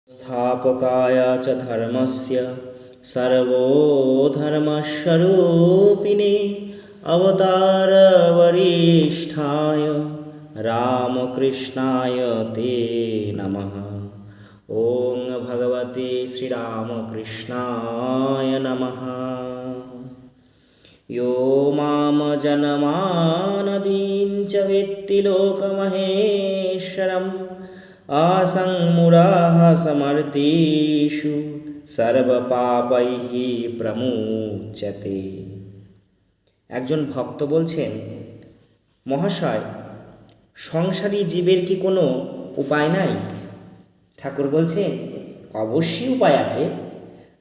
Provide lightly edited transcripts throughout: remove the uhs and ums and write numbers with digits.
स्थापकाय च धर्मस्य सर्वधर्मस्वरूपिणे अवतारवरिष्ठाय रामकृष्णाय ते नमः। ॐ भगवते श्रीरामकृष्णाय नमः। यो मां जनमानदीं च वेत्ति लोकमहेश्वरम् असङ्मुराः समर्तेषु সর্বপাপৈঃ প্রমুচ্যতে। একজন ভক্ত বলছেন, মহাশয়, সংসারী জীবের কি কোনো উপায় নাই? ঠাকুর বলছেন, অবশ্যই উপায় আছে।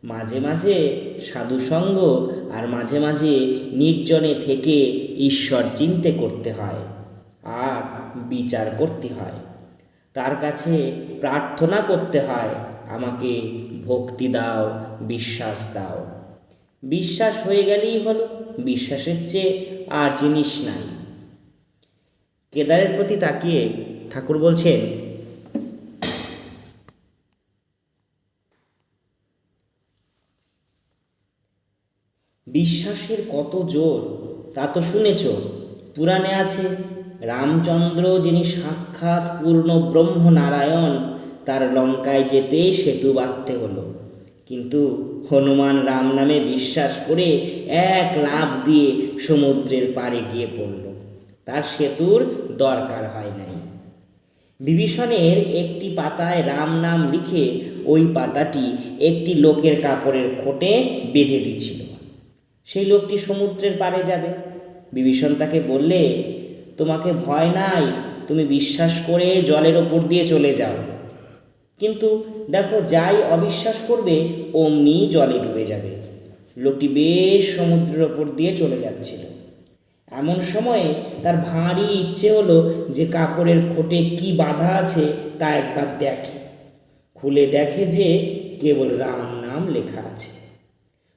মাঝে মাঝে সাধুসঙ্গ আর মাঝে মাঝে নির্জনে থেকে ঈশ্বর চিন্তে করতে হয় আর বিচার করতে হয়। তার কাছে প্রার্থনা করতে হয়, আমাকে ভক্তি দাও, বিশ্বাস দাও। বিশ্বাস হয়ে গেলেই হলো, বিশ্বাসের চেয়ে আর জিনিস নাই। কেদারের প্রতি তাকিয়ে ঠাকুর বলছেন, বিশ্বাসের কত জোর তা তো শুনেছ। পুরাণে আছে, রামচন্দ্র যিনি সাক্ষাৎ পূর্ণ ব্রহ্ম নারায়ণ, তার লঙ্কায় যেতে সেতু বাঁধতে হলো। কিন্তু হনুমান রাম নামে বিশ্বাস করে এক লাফ দিয়ে সমুদ্রের পাড়ে গিয়ে পড়ল, তার সেতুর দরকার হয় নাই। বিভীষণের একটি পাতায় রাম নাম লিখে ওই পাতাটি একটি লোকের কাপড়ের খোঁটে বেঁধে দিয়েছিল। সেই লোকটি সমুদ্রের পাড়ে যাবে। বিভীষণ তাকে বললে, তোমাকে ভয় নাই, তুমি বিশ্বাস করে জলের ওপর দিয়ে চলে যাও। কিন্তু দেখো, যাই অবিশ্বাস করবে অমনি জলে ডুবে যাবে। লোকটি বেশ সমুদ্রের ওপর দিয়ে চলে যাচ্ছিল। এমন সময়ে তার ভারী ইচ্ছে হলো যে কাপড়ের খোঁটে কি বাঁধা আছে তা একবার দেখে। খুলে দেখে যে কেবল রাম নাম লেখা আছে।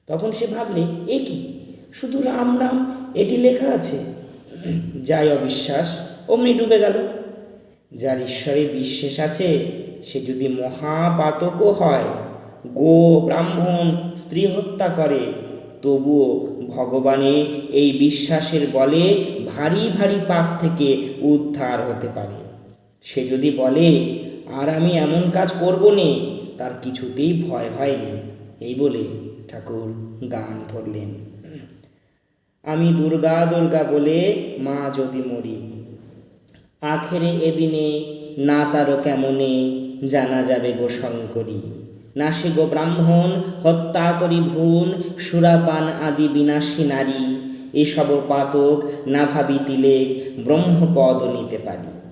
তখন সে ভাবলে, এ কি, শুধু রাম নাম এটি লেখা আছে? যাই অবিশ্বাস অমনি ডুবে গেল। যার ঈশ্বরে বিশ্বাস আছে সে যদি মহাপাতকও হয়, গো ব্রাহ্মণ স্ত্রী হত্যা করে, তবুও ভগবানে এই বিশ্বাসের বলে ভারী ভারী পাপ থেকে উদ্ধার হতে পারে। সে যদি বলে, আর আমি এমন কাজ করব নে, তার কিছুতেই ভয় হয়নি। এই বলে ঠাকুর গান ধরলেন, আমি দুর্গা দুর্গা বলে মা যদি মরি, আখেরে এদিনে না তারও কেমনে জানা যাবে গো শঙ্করী। নাসে গো ব্রাহ্মণ হত্যা করি ভুন, সুরাপান আদি বিনাশী নারী, এসব পাতক না ভাবি তিলেক ব্রহ্মপদ নিতে পারি।